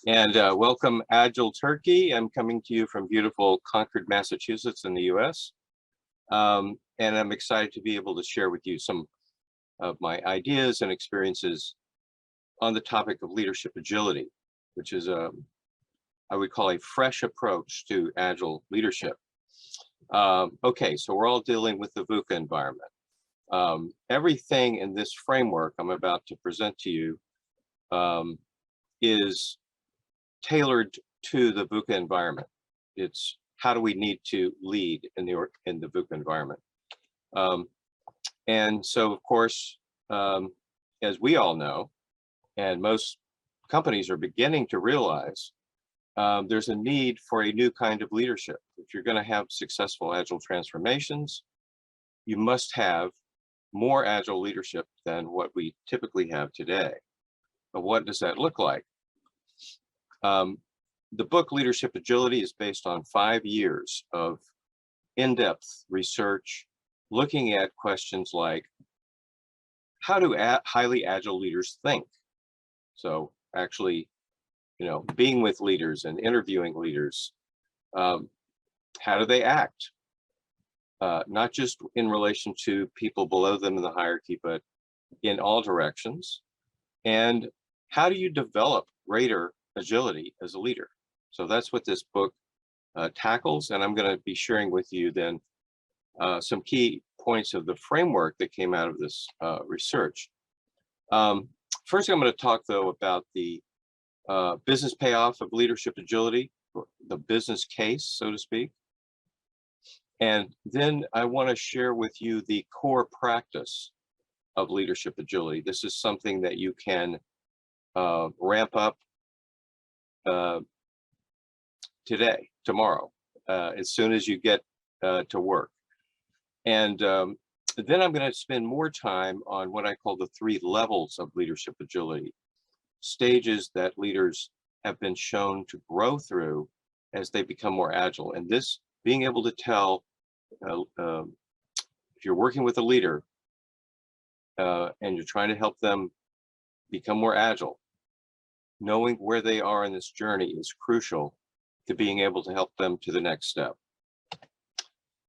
And welcome, Agile Turkey. I'm coming to you from beautiful Concord, Massachusetts in the US. And I'm excited to be able to share with you some of my ideas and experiences on the topic of leadership agility, which is I would call a fresh approach to Agile leadership. Okay, so we're all dealing with the VUCA environment. Everything in this framework I'm about to present to you is tailored to the VUCA environment. It's how do we need to lead in the VUCA environment. And so, of course, as we all know, and most companies are beginning to realize, there's a need for a new kind of leadership. If you're going to have successful Agile transformations, you must have more Agile leadership than what we typically have today. But what does that look like? The book Leadership Agility is based on 5 years of in-depth research, looking at questions like, how do highly Agile leaders think? So actually, being with leaders and interviewing leaders, how do they act? Not just in relation to people below them in the hierarchy, but in all directions. And how do you develop greater agility as a leader? So that's what this book tackles, and I'm going to be sharing with you then some key points of the framework that came out of this research. First, I'm going to talk though about the business payoff of leadership agility, the business case, so to speak. And then I want to share with you the core practice of leadership agility. This is something that you can ramp up today, tomorrow, as soon as you get to work. And then I'm going to spend more time on what I call the 3 levels of leadership agility, stages that leaders have been shown to grow through as they become more agile. And this, being able to tell, if you're working with a leader and you're trying to help them become more agile, knowing where they are in this journey is crucial to being able to help them to the next step.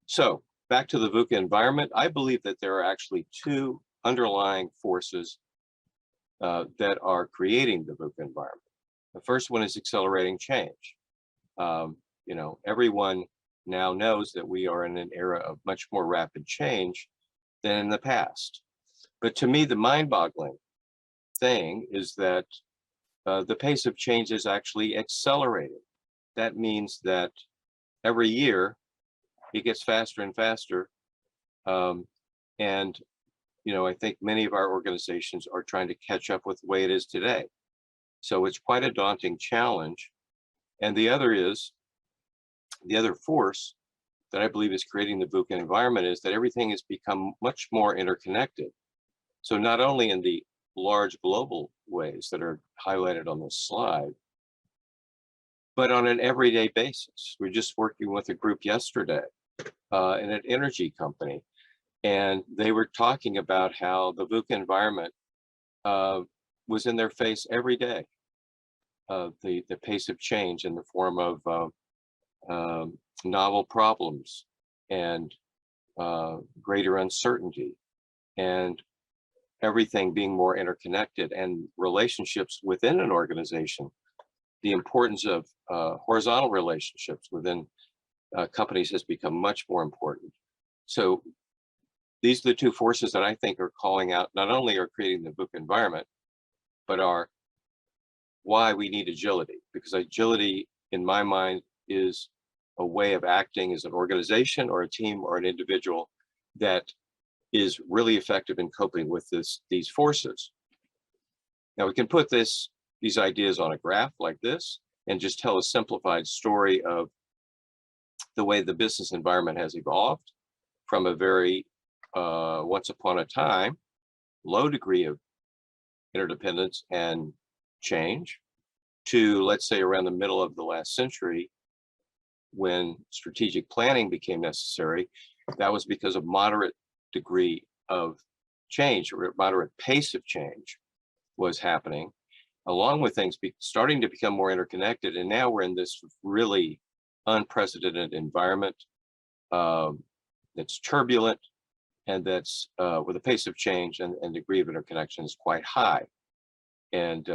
So back to the VUCA environment, I believe that there are actually 2 underlying forces that are creating the VUCA environment. The first one is accelerating change. Everyone now knows that we are in an era of much more rapid change than in the past. But to me, the mind-boggling thing is that the pace of change is actually accelerating. That means that every year it gets faster and faster. And I think many of our organizations are trying to catch up with the way it is today. So it's quite a daunting challenge. And the other force that I believe is creating the VUCA environment is that everything has become much more interconnected. So not only in the large global ways that are highlighted on this slide, but on an everyday basis. We're just working with a group yesterday in an energy company, and they were talking about how the VUCA environment was in their face every day. The pace of change in the form of novel problems and greater uncertainty, and everything being more interconnected, and relationships within an organization. The importance of horizontal relationships within companies has become much more important. So these are the 2 forces that I think are calling out, not only are creating the VUCA environment, but are why we need agility. Because agility, in my mind, is a way of acting as an organization or a team or an individual that is really effective in coping with these forces. Now we can put these ideas on a graph like this and just tell a simplified story of the way the business environment has evolved from a very once upon a time low degree of interdependence and change to, let's say, around the middle of the last century, when strategic planning became necessary. That was because of moderate degree of change, or moderate pace of change was happening. along with things starting to become more interconnected. And now we're in this really unprecedented environment that's turbulent and that's where the pace of change and degree of interconnection is quite high. And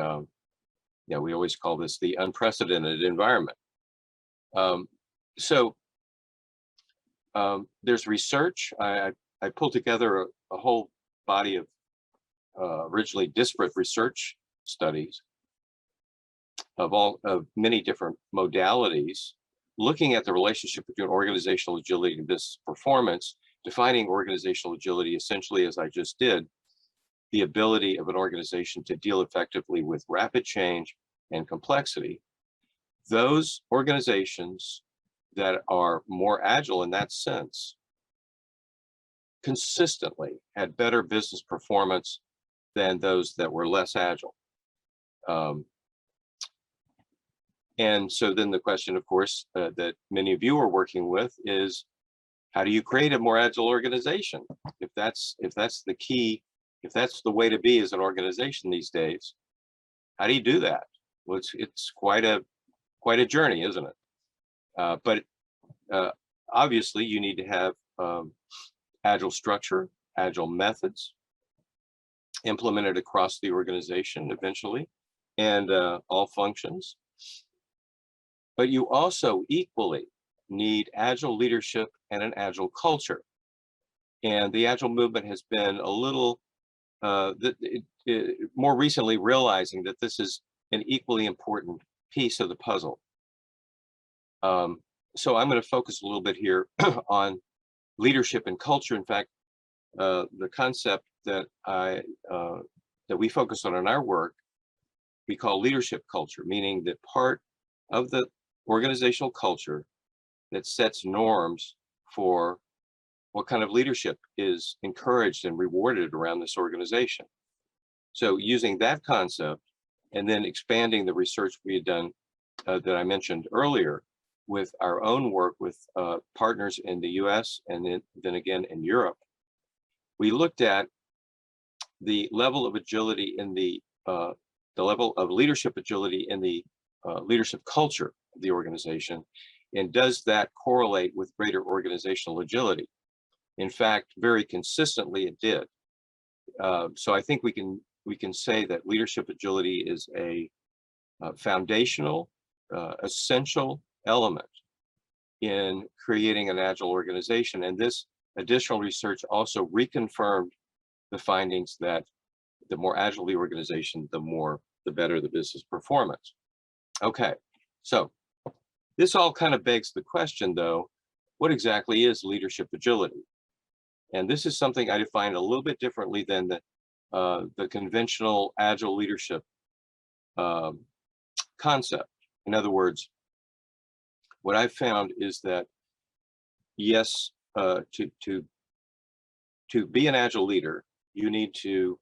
yeah, we always call this the unprecedented environment. So there's research. I pulled together a whole body of originally disparate research studies of many different modalities, looking at the relationship between organizational agility and business performance, defining organizational agility essentially, as I just did, the ability of an organization to deal effectively with rapid change and complexity. Those organizations that are more agile in that sense consistently had better business performance than those that were less agile. And so then the question, of course, that many of you are working with is, how do you create a more agile organization? If that's the key, if that's the way to be as an organization these days, how do you do that? Well, it's quite a journey, isn't it? But obviously, you need to have agile structure, agile methods implemented across the organization eventually, and all functions. But you also equally need agile leadership and an agile culture. And the agile movement has been a little more recently realizing that this is an equally important piece of the puzzle. So I'm going to focus a little bit here on leadership and culture. In fact, the concept that that we focus on in our work, we call leadership culture, meaning that part of the organizational culture that sets norms for what kind of leadership is encouraged and rewarded around this organization. So using that concept and then expanding the research we had done that I mentioned earlier with our own work with partners in the US and then again in Europe, we looked at the level of agility in the level of leadership agility in the leadership culture of the organization, and does that correlate with greater organizational agility? In fact, very consistently it did. So I think we can say that leadership agility is a foundational, essential element in creating an agile organization. And this additional research also reconfirmed the findings that the more agile the organization, the better the business performance. Okay, so this all kind of begs the question, though, what exactly is leadership agility? And this is something I define a little bit differently than the conventional agile leadership concept. In other words, what I've found is that, yes, to be an agile leader, you need to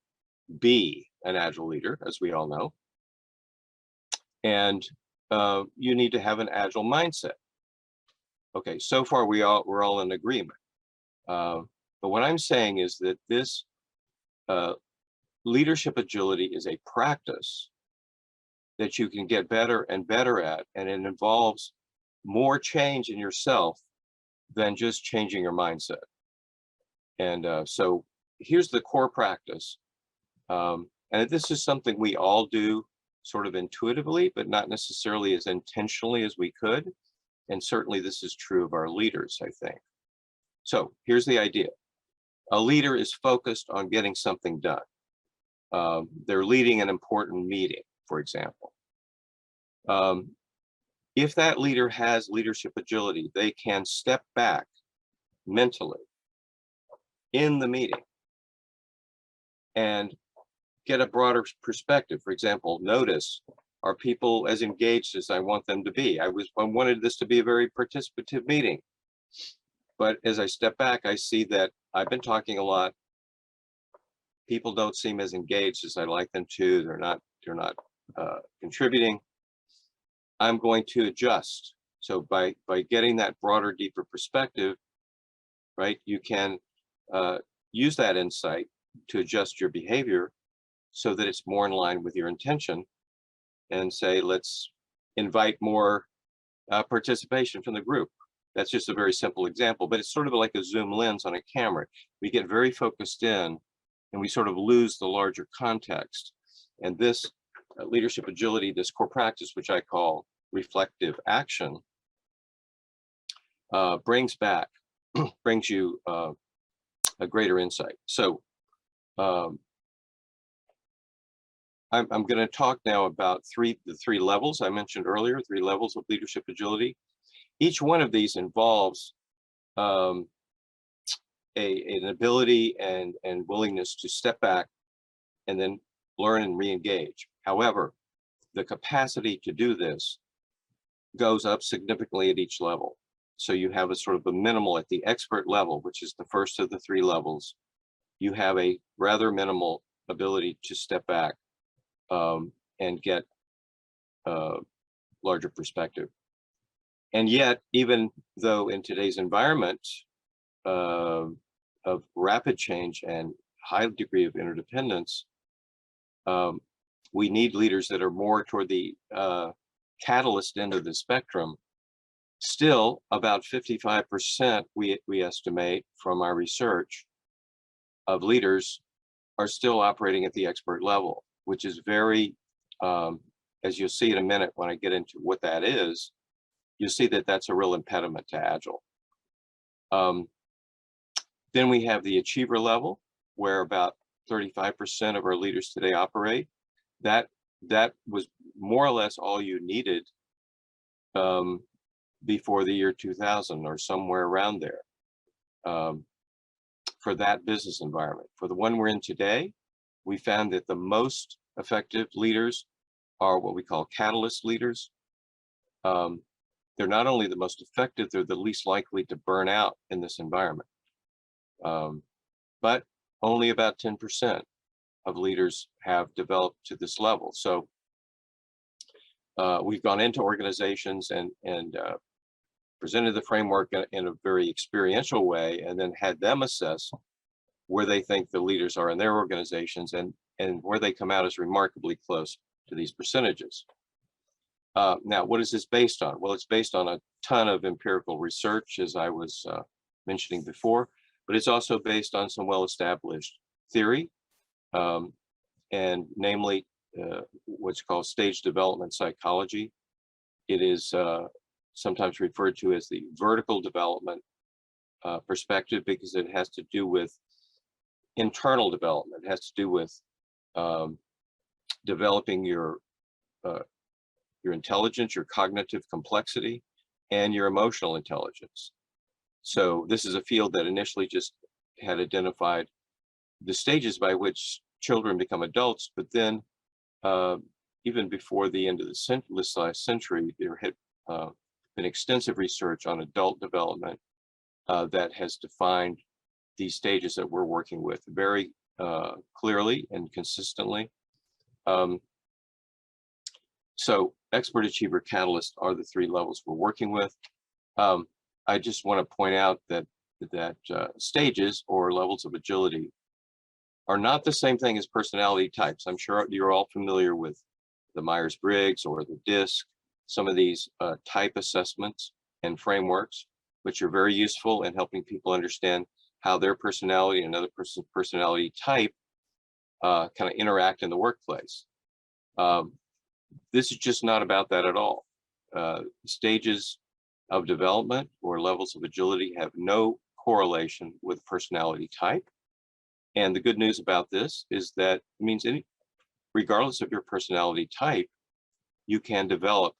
be an agile leader, as we all know. And you need to have an agile mindset. Okay, so far we're all in agreement. But what I'm saying is that this leadership agility is a practice that you can get better and better at, and it involves more change in yourself than just changing your mindset. And so here's the core practice. And this is something we all do sort of intuitively, but not necessarily as intentionally as we could. And certainly this is true of our leaders, I think. So here's the idea. A leader is focused on getting something done. They're leading an important meeting, for example. If that leader has leadership agility, they can step back mentally in the meeting and get a broader perspective. For example, notice, are people as engaged as I want them to be? I wanted this to be a very participative meeting. But as I step back, I see that I've been talking a lot. People don't seem as engaged as I'd like them to. They're not contributing. I'm going to adjust. So by getting that broader, deeper perspective, right, you can use that insight to adjust your behavior so that it's more in line with your intention and say, let's invite more participation from the group. That's just a very simple example, but it's sort of like a zoom lens on a camera. We get very focused in and we sort of lose the larger context. And this leadership agility, this core practice, which I call reflective action, brings you a greater insight. So I'm going to talk now about the three levels I mentioned earlier, 3 levels of leadership agility. Each one of these involves an ability and willingness to step back and then learn and re-engage. However, the capacity to do this goes up significantly at each level. So you have a sort of a minimal at the expert level, which is the first of the 3 levels. You have a rather minimal ability to step back and get a larger perspective. And yet, even though in today's environment of rapid change and high degree of interdependence, we need leaders that are more toward the catalyst end of the spectrum. Still, about 55% we estimate from our research of leaders are still operating at the expert level, which is very, as you'll see in a minute when I get into what that is, you'll see that that's a real impediment to Agile. Then we have the achiever level, where about 35% of our leaders today operate. That was more or less all you needed before the year 2000 or somewhere around there for that business environment. For the one we're in today, we found that the most effective leaders are what we call catalyst leaders. They're not only the most effective, they're the least likely to burn out in this environment. But only about 10% of leaders have developed to this level. So we've gone into organizations and presented the framework in a very experiential way, and then had them assess where they think the leaders are in their organizations, and where they come out is remarkably close to these percentages. Now, what is this based on? Well, it's based on a ton of empirical research, as I was mentioning before, but it's also based on some well-established theory, and namely what's called stage development psychology. It is sometimes referred to as the vertical development perspective, because it has to do with internal development. It has to do with developing your intelligence, your cognitive complexity, and your emotional intelligence. So this is a field that initially just had identified the stages by which children become adults, but then even before the end of this last century, there had been extensive research on adult development that has defined these stages that we're working with very clearly and consistently. So expert, achiever, catalyst are the 3 levels we're working with. I just want to point out that stages or levels of agility are not the same thing as personality types. I'm sure you're all familiar with the Myers-Briggs or the DISC, some of these type assessments and frameworks, which are very useful in helping people understand how their personality and another person's personality type kind of interact in the workplace. This is just not about that at all. Stages of development or levels of agility have no correlation with personality type. And the good news about this is that it means regardless of your personality type, you can develop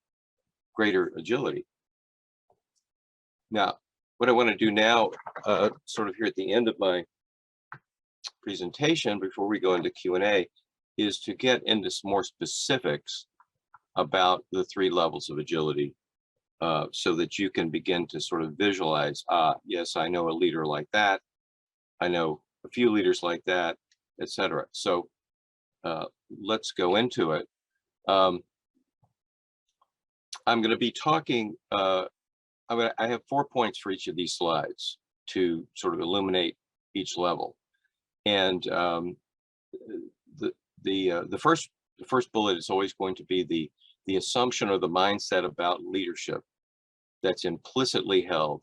greater agility. Now, what I want to do now, sort of here at the end of my presentation, before we go into Q&A, is to get into some more specifics about the 3 levels of agility, so that you can begin to sort of visualize, yes, I know a leader like that, I know a few leaders like that, etc. So let's go into it. I'm going to be talking, I have 4 points for each of these slides to sort of illuminate each level. And the first the first bullet is always going to be the assumption or the mindset about leadership that's implicitly held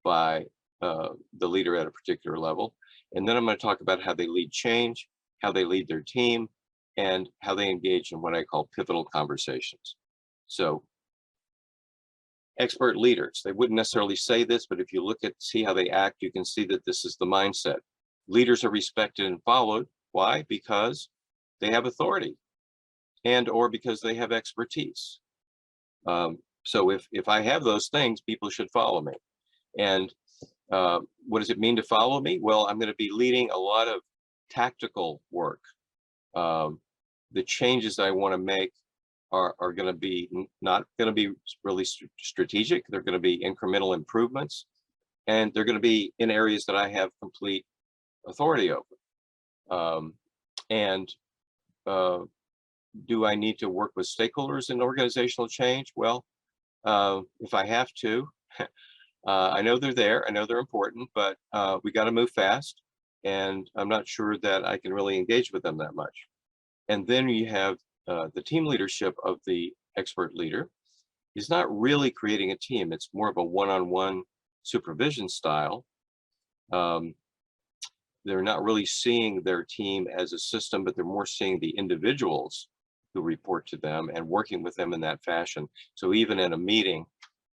by the leader at a particular level. And then I'm going to talk about how they lead change, how they lead their team, and how they engage in what I call pivotal conversations. So expert leaders, they wouldn't necessarily say this, but if you look at, see how they act, you can see that this is the mindset. Leaders are respected and followed. Why? Because they have authority and or because they have expertise. So if I have those things, people should follow me. And what does it mean to follow me? Well, I'm going to be leading a lot of tactical work. The changes I want to make are going to be not going to be really strategic. They're going to be incremental improvements, and they're going to be in areas that I have complete authority over. Do I need to work with stakeholders in organizational change? Well, if I have to, I know they're there, I know they're important, but we got to move fast, and I'm not sure that I can really engage with them that much. And then you have the team leadership of the expert leader is not really creating a team. It's more of a one-on-one supervision style. They're not really seeing their team as a system, but they're more seeing the individuals who report to them and working with them in that fashion. So even in a meeting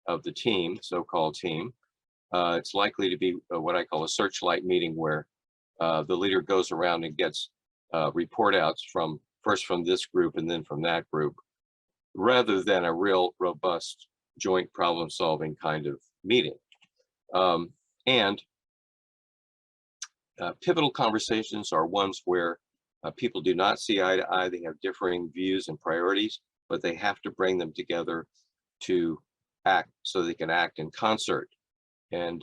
of the team, so-called team, it's likely to be what I call a searchlight meeting, where the leader goes around and gets report outs first from this group and then from that group, rather than a real robust joint problem solving kind of meeting. Pivotal conversations are ones where people do not see eye to eye. They have differing views and priorities, but they have to bring them together to act, so they can act in concert. And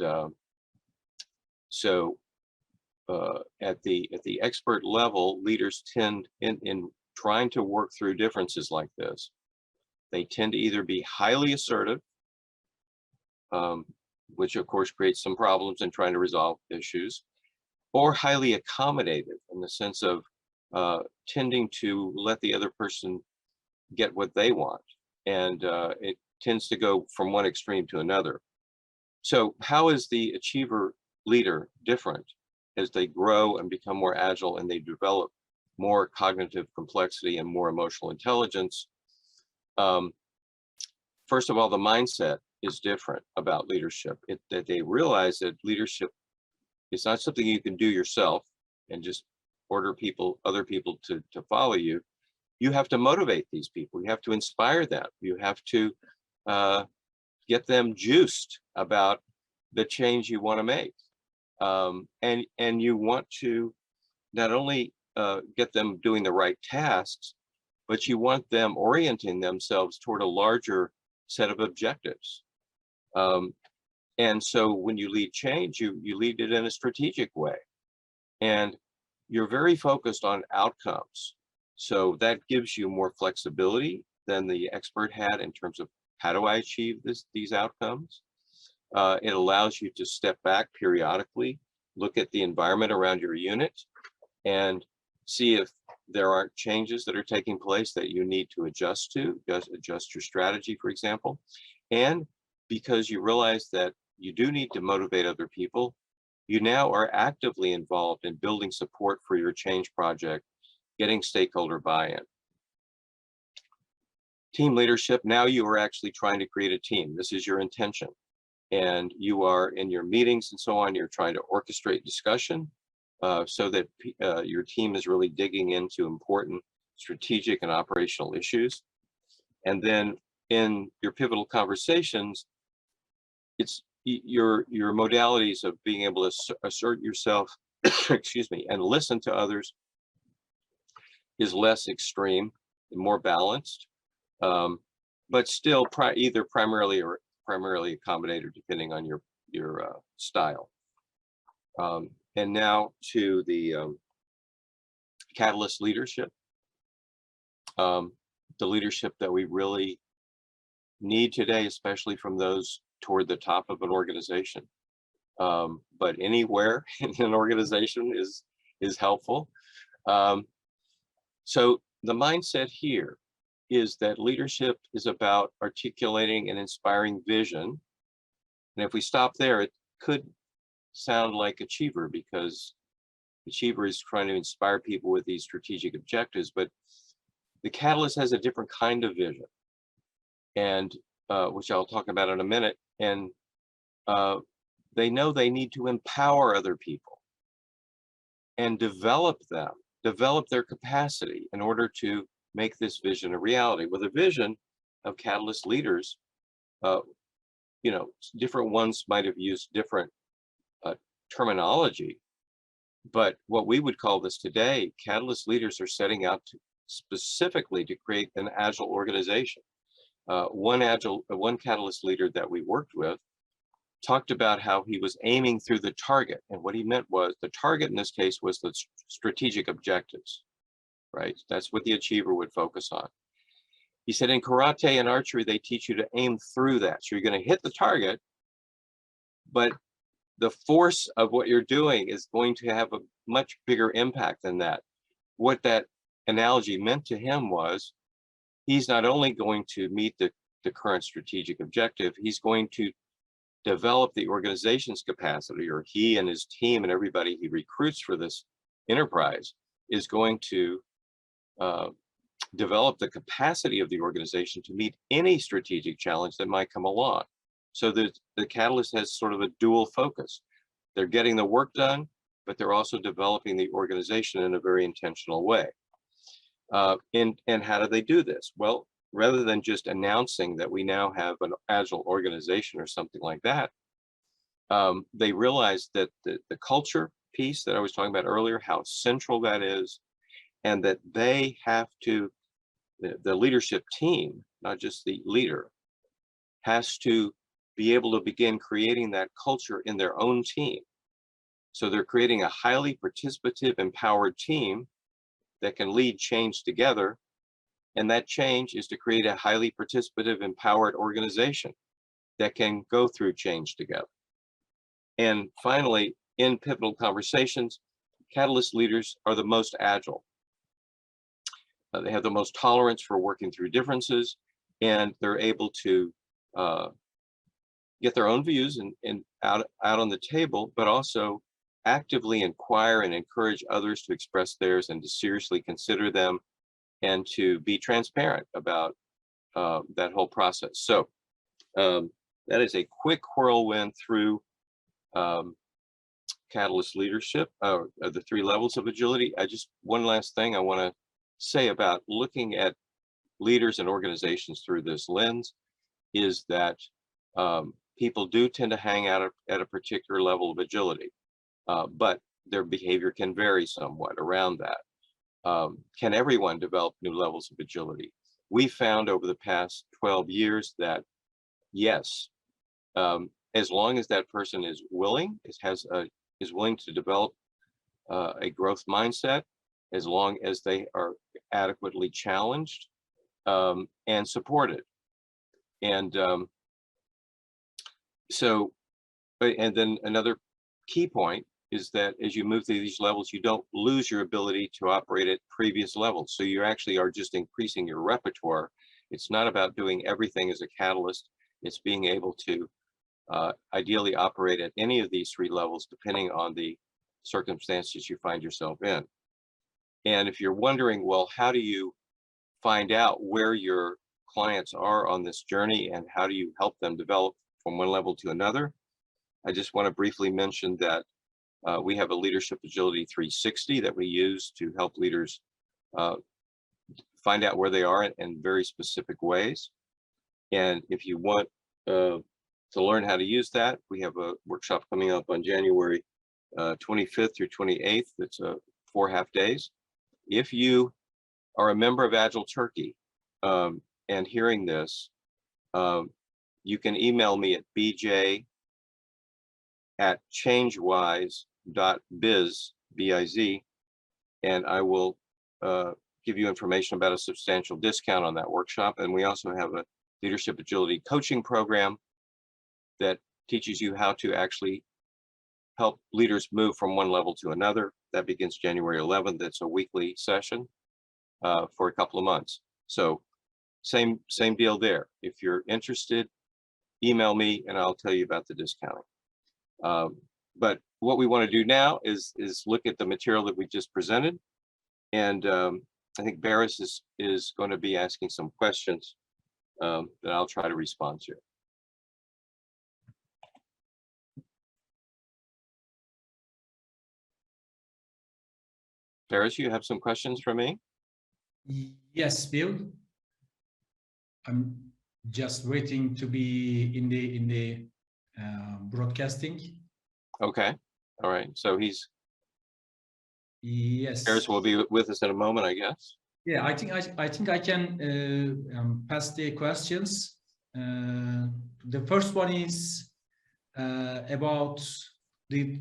at the expert level, leaders tend, in trying to work through differences like this, they tend to either be highly assertive, which of course creates some problems in trying to resolve issues, or highly accommodative, in the sense of tending to let the other person get what they want. And it tends to go from one extreme to another. So how is the achiever leader different as they grow and become more agile and they develop more cognitive complexity and more emotional intelligence? First of all, the mindset is different about leadership. That they realize that leadership is not something you can do yourself and just order other people to follow you. You have to motivate these people. You have to inspire them. You have to get them juiced about the change you want to make. And you want to not only get them doing the right tasks, but you want them orienting themselves toward a larger set of objectives. And so when you lead change, you lead it in a strategic way. And you're very focused on outcomes. So that gives you more flexibility than the expert had in terms of, how do I achieve these outcomes? It allows you to step back periodically, look at the environment around your unit, and see if there aren't changes that are taking place that you need to adjust to, adjust your strategy, for example. And because you realize that you do need to motivate other people, you now are actively involved in building support for your change project, getting stakeholder buy-in. Team leadership, now you are actually trying to create a team. This is your intention. And you are in your meetings and so on, you're trying to orchestrate discussion so that your team is really digging into important strategic and operational issues. And then in your pivotal conversations, it's your modalities of being able to assert yourself, excuse me, and listen to others is less extreme and more balanced, but still either primarily accommodator, depending on your style. And now to the catalyst leadership, the leadership that we really need today, especially from those toward the top of an organization. But anywhere in an organization is helpful. So the mindset here is that leadership is about articulating and inspiring vision. And if we stop there, it could sound like achiever, because achiever is trying to inspire people with these strategic objectives, but the catalyst has a different kind of vision, and which I'll talk about in a minute. And they know they need to empower other people and develop their capacity in order to make this vision a reality. Well, the vision of Catalyst leaders, different ones might have used different terminology, but what we would call this today, Catalyst leaders are setting out specifically to create an Agile organization. One Catalyst leader that we worked with talked about how he was aiming through the target. And what he meant was the target in this case was the strategic objectives, right? That's what the achiever would focus on. He said in karate and archery, they teach you to aim through that. So you're going to hit the target, but the force of what you're doing is going to have a much bigger impact than that. What that analogy meant to him was he's not only going to meet the current strategic objective, he's going to develop the organization's capacity, or he and his team and everybody he recruits for this enterprise is going to develop the capacity of the organization to meet any strategic challenge that might come along. So the Catalyst has sort of a dual focus. They're getting the work done, but they're also developing the organization in a very intentional way. And how do they do this? Well, rather than just announcing that we now have an Agile organization or something like that, they realized that the culture piece that I was talking about earlier, how central that is, and that they have to, the leadership team, not just the leader, has to be able to begin creating that culture in their own team. So they're creating a highly participative, empowered team that can lead change together. And that change is to create a highly participative, empowered organization that can go through change together. And finally, in pivotal conversations, Catalyst leaders are the most agile. They have the most tolerance for working through differences, and they're able to get their own views and out on the table, but also actively inquire and encourage others to express theirs and to seriously consider them, and to be transparent about that whole process. So that is a quick whirlwind through Catalyst leadership, the 3 levels of agility. One last thing I want to say about looking at leaders and organizations through this lens is that people do tend to hang out at a particular level of agility, but their behavior can vary somewhat around that. Can everyone develop new levels of agility? We found over the past 12 years that yes, as long as that person is willing, is willing to develop a growth mindset, as long as they are adequately challenged and supported. And and then another key point is that as you move through these levels, you don't lose your ability to operate at previous levels. So you actually are just increasing your repertoire. It's not about doing everything as a catalyst. It's being able to ideally operate at any of these 3 levels, depending on the circumstances you find yourself in. And if you're wondering, well, how do you find out where your clients are on this journey and how do you help them develop from one level to another? I just want to briefly mention that we have a Leadership Agility 360 that we use to help leaders find out where they are in very specific ways. And if you want to learn how to use that, we have a workshop coming up on January 25th through 28th. It's 4 half days. If you are a member of Agile Turkey and hearing this, you can email me at bj@changewise.biz, B-I-Z, and I will give you information about a substantial discount on that workshop. And we also have a Leadership Agility coaching program that teaches you how to actually help leaders move from one level to another. That begins January 11th. It's a weekly session. for a couple of months. So same deal there. If you're interested, email me and I'll tell you about the discounting. But what we want to do now is look at the material that we just presented. And I think Barris is going to be asking some questions that I'll try to respond to. Barris, you have some questions for me? Yes, Bill. I'm just waiting to be in the broadcasting. Okay. All right. So Yes. Barris will be with us in a moment, I guess. Yeah, I think I can pass the questions. The first one is about the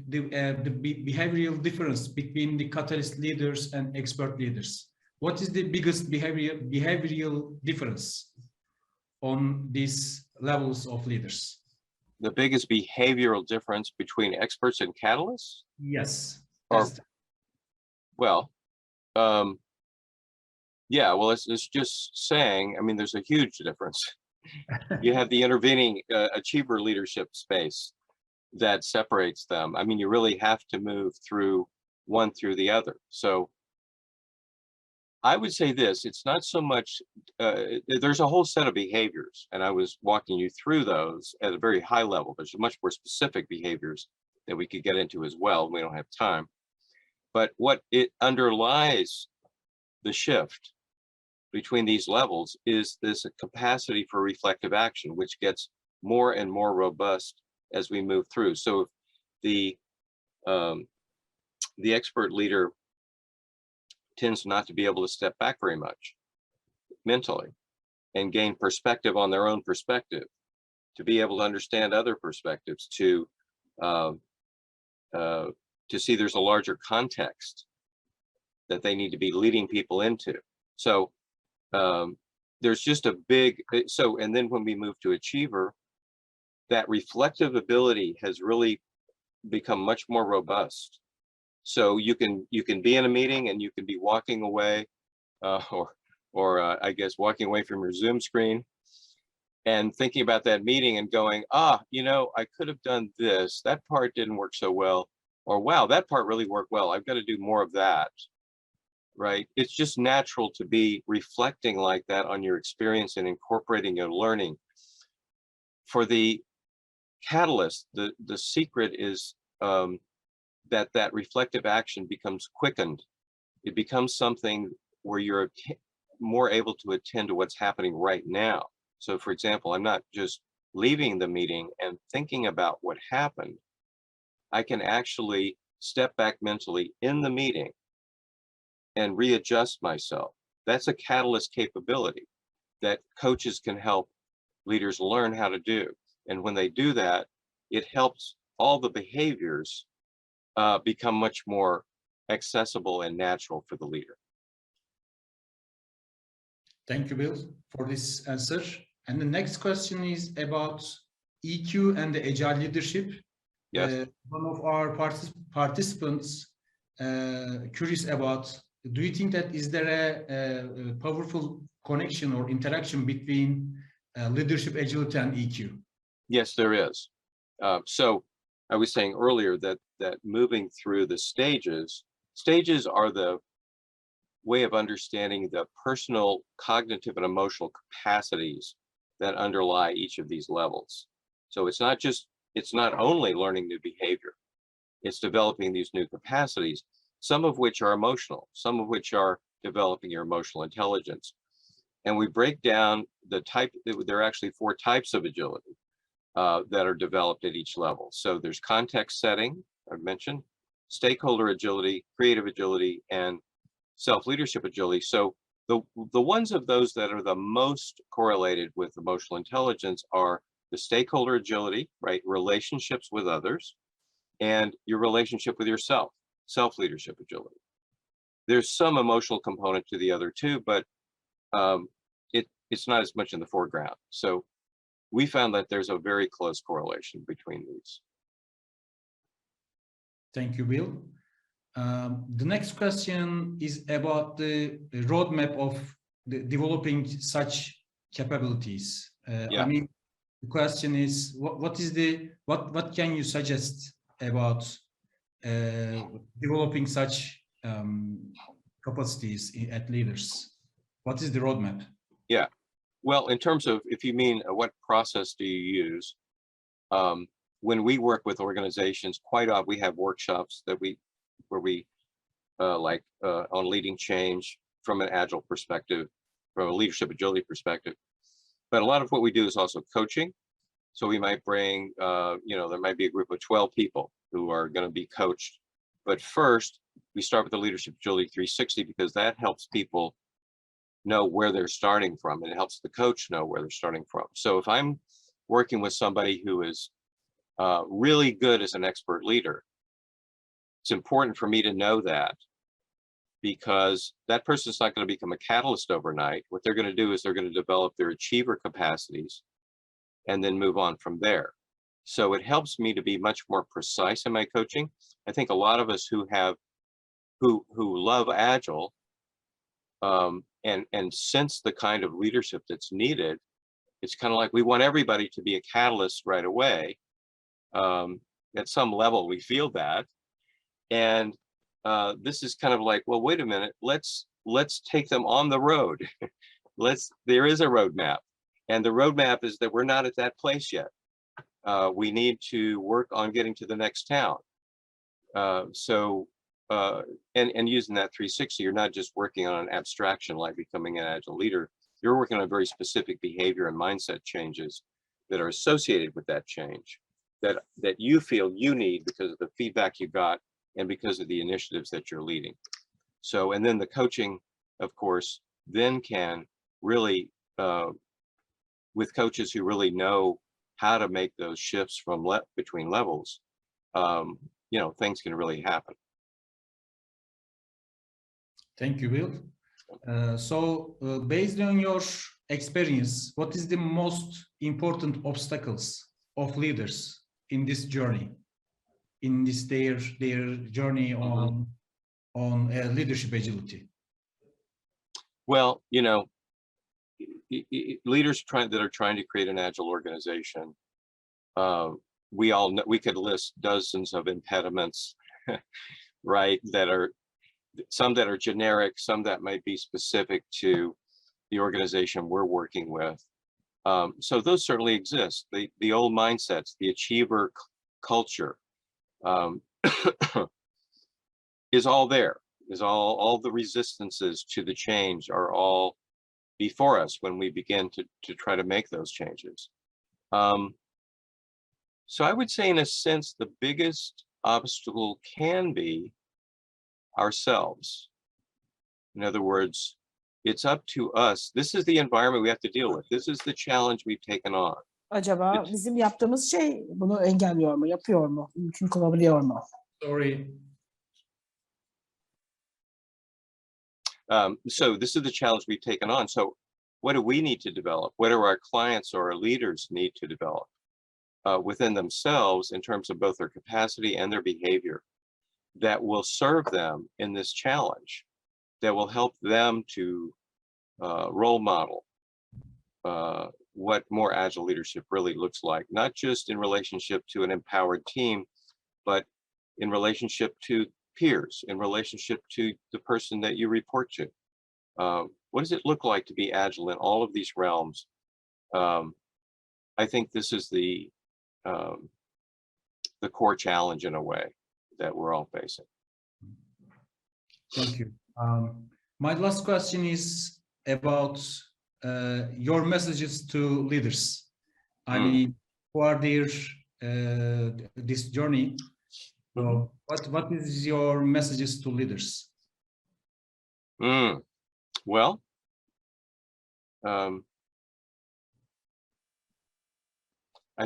behavioral difference between the catalyst leaders and expert leaders. What is the biggest behavioral difference on these levels of leaders? The biggest behavioral difference between experts and catalysts? Yes. Well, yeah, well, it's just saying, I mean, there's a huge difference. You have the intervening achiever leadership space that separates them. I mean, you really have to move through one through the other. So I would say this, it's not so much, there's a whole set of behaviors, and I was walking you through those at a very high level. There's much more specific behaviors that we could get into as well. We don't have time. But what it underlies the shift between these levels is this capacity for reflective action, which gets more and more robust as we move through. So the expert leader tends not to be able to step back very much mentally and gain perspective on their own perspective, to be able to understand other perspectives, to see there's a larger context that they need to be leading people into. So there's just a big, and then when we move to achiever, that reflective ability has really become much more robust. So you can be in a meeting and you can be walking away, or I guess walking away from your Zoom screen and thinking about that meeting and going, you know, I could have done this. That part didn't work so well. Or wow, that part really worked well. I've got to do more of that. Right? It's just natural to be reflecting like that on your experience and incorporating your learning. For the catalyst, the secret is that reflective action becomes quickened. It becomes something where you're more able to attend to what's happening right now. So for example, I'm not just leaving the meeting and thinking about what happened. I can actually step back mentally in the meeting and readjust myself. That's a catalyst capability that coaches can help leaders learn how to do. And when they do that, it helps all the behaviors become much more accessible and natural for the leader. Thank you, Bill, for this answer. And the next question is about EQ and the Agile leadership. Yes. One of our participants curious about, do you think that is there a powerful connection or interaction between leadership agility and EQ? Yes, there is. So I was saying earlier that moving through the stages are the way of understanding the personal cognitive and emotional capacities that underlie each of these levels. So it's not only learning new behavior, it's developing these new capacities, some of which are emotional, some of which are developing your emotional intelligence. And we break down the type, there are actually 4 types of agility that are developed at each level. So there's context setting, I've mentioned, stakeholder agility, creative agility, and self-leadership agility. So the ones of those that are the most correlated with emotional intelligence are the stakeholder agility, right? Relationships with others, and your relationship with yourself, self-leadership agility. There's some emotional component to the other 2, but it's not as much in the foreground. So we found that there's a very close correlation between these. Thank you, Bill. The next question is about the roadmap of developing such capabilities. Yeah. I mean, the question is, what can you suggest about developing such capacities at leaders? What is the roadmap? Yeah. Well, in terms of, if you mean what process do you use, when we work with organizations, quite often we have workshops that where we on leading change from an agile perspective, from a leadership agility perspective. But a lot of what we do is also coaching. So we might bring, there might be a group of 12 people who are going to be coached. But first, we start with the Leadership Agility 360 because that helps people know where they're starting from, and it helps the coach know where they're starting from. So if I'm working with somebody who is really good as an expert leader, it's important for me to know that, because that person's not going to become a catalyst overnight. What they're going to do is they're going to develop their achiever capacities and then move on from there. So it helps me to be much more precise in my coaching. I think a lot of us who love Agile and sense the kind of leadership that's needed, it's kind of like we want everybody to be a catalyst right away. At some level, we feel that. And this is kind of like, well, wait a minute, let's take them on the road. There is a roadmap. And the roadmap is that we're not at that place yet. We need to work on getting to the next town. And using that 360, you're not just working on an abstraction like becoming an Agile leader. You're working on very specific behavior and mindset changes that are associated with that change, that you feel you need because of the feedback you got and because of the initiatives that you're leading. So, and then the coaching, of course, then can really, with coaches who really know how to make those shifts from between levels, things can really happen. Thank you, Will. Based on your experience, what is the most important obstacles of leaders in this journey, in this their journey on leadership agility? Well, leaders that are trying to create an Agile organization, we all know, we could list dozens of impediments, right? Some that are generic, some that might be specific to the organization we're working with. So those certainly exist. The old mindsets, the achiever culture, is all there. Is all the resistances to the change are all before us when we begin to try to make those changes. So I would say, in a sense, the biggest obstacle can be ourselves. In other words, it's up to us. This is the environment we have to deal with. This is the challenge we've taken on. Acaba bizim yaptığımız şey bunu engelliyor mu, yapıyor mu, mümkün kılabiliyor mu? Sorry. So this is the challenge we've taken on. So what do we need to develop? What do our clients or our leaders need to develop within themselves in terms of both their capacity and their behavior that will serve them in this challenge, that will help them to role model what more Agile leadership really looks like, not just in relationship to an empowered team, but in relationship to peers, in relationship to the person that you report to. What does it look like to be Agile in all of these realms? I think this is the core challenge, in a way, that we're all facing. Thank you. My last question is about your messages to leaders. I mean, who are there this journey? So what is your messages to leaders? Well, I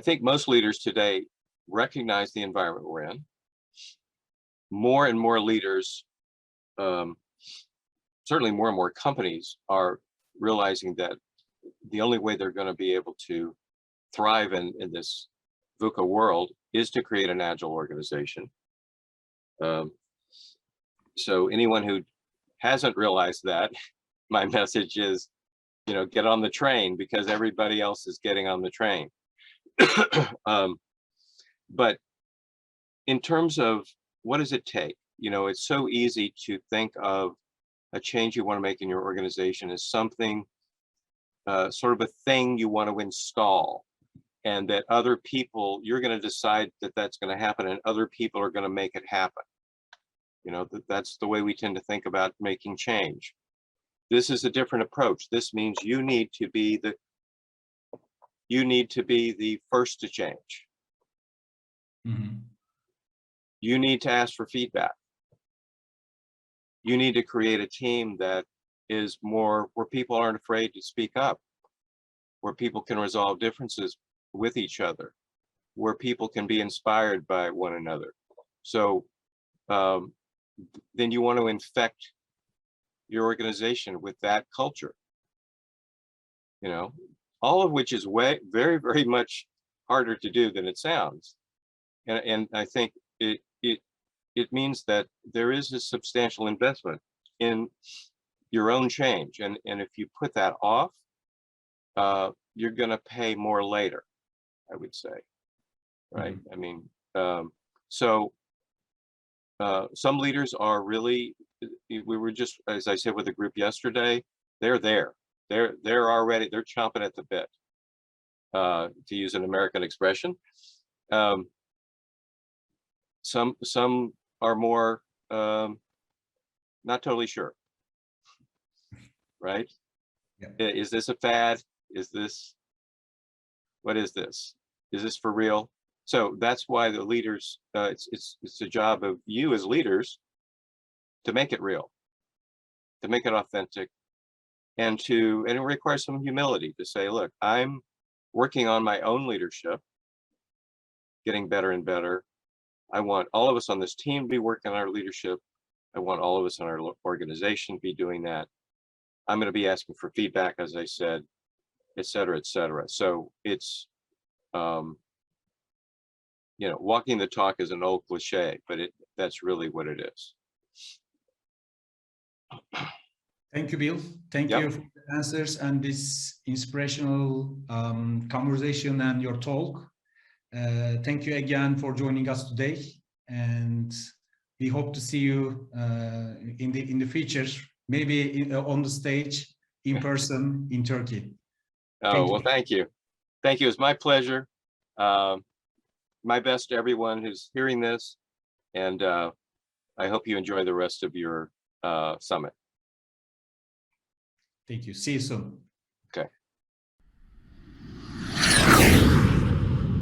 think most leaders today recognize the environment we're in. More and more leaders, certainly more and more companies, are realizing that the only way they're going to be able to thrive in this VUCA world is to create an Agile organization. So anyone who hasn't realized that, my message is, get on the train, because everybody else is getting on the train. But in terms of what does it take? It's so easy to think of a change you want to make in your organization as something, sort of a thing you want to install, and that other people, you're going to decide that that's going to happen, and other people are going to make it happen. That's the way we tend to think about making change. This is a different approach. This means you need to be the first to change. Mm-hmm. You need to ask for feedback. You need to create a team that is more where people aren't afraid to speak up, where people can resolve differences with each other, where people can be inspired by one another. So then you want to infect your organization with that culture, all of which is very, very much harder to do than it sounds. And I think it means that there is a substantial investment in your own change. And if you put that off, you're going to pay more later, I would say. Right. Mm-hmm. I mean, some leaders are really, we were just, as I said, with a group yesterday, they're there. They're already, they're chomping at the bit, to use an American expression. Some are more not totally sure, right? Yeah. Is this a fad? What is this? Is this for real? So that's why the leaders, it's the job of you as leaders to make it real, to make it authentic, and it requires some humility to say, look, I'm working on my own leadership, getting better and better. I want all of us on this team to be working on our leadership. I want all of us in our organization to be doing that. I'm going to be asking for feedback, as I said, et cetera, et cetera. So it's, walking the talk is an old cliche, but that's really what it is. Thank you, Bill. Thank Yep. you for the answers and this inspirational conversation and your talk. Thank you again for joining us today, and we hope to see you in the future, maybe on the stage, in person, in Turkey. Well, thank you. Thank you. It's my pleasure. My best to everyone who's hearing this, and I hope you enjoy the rest of your summit. Thank you. See you soon.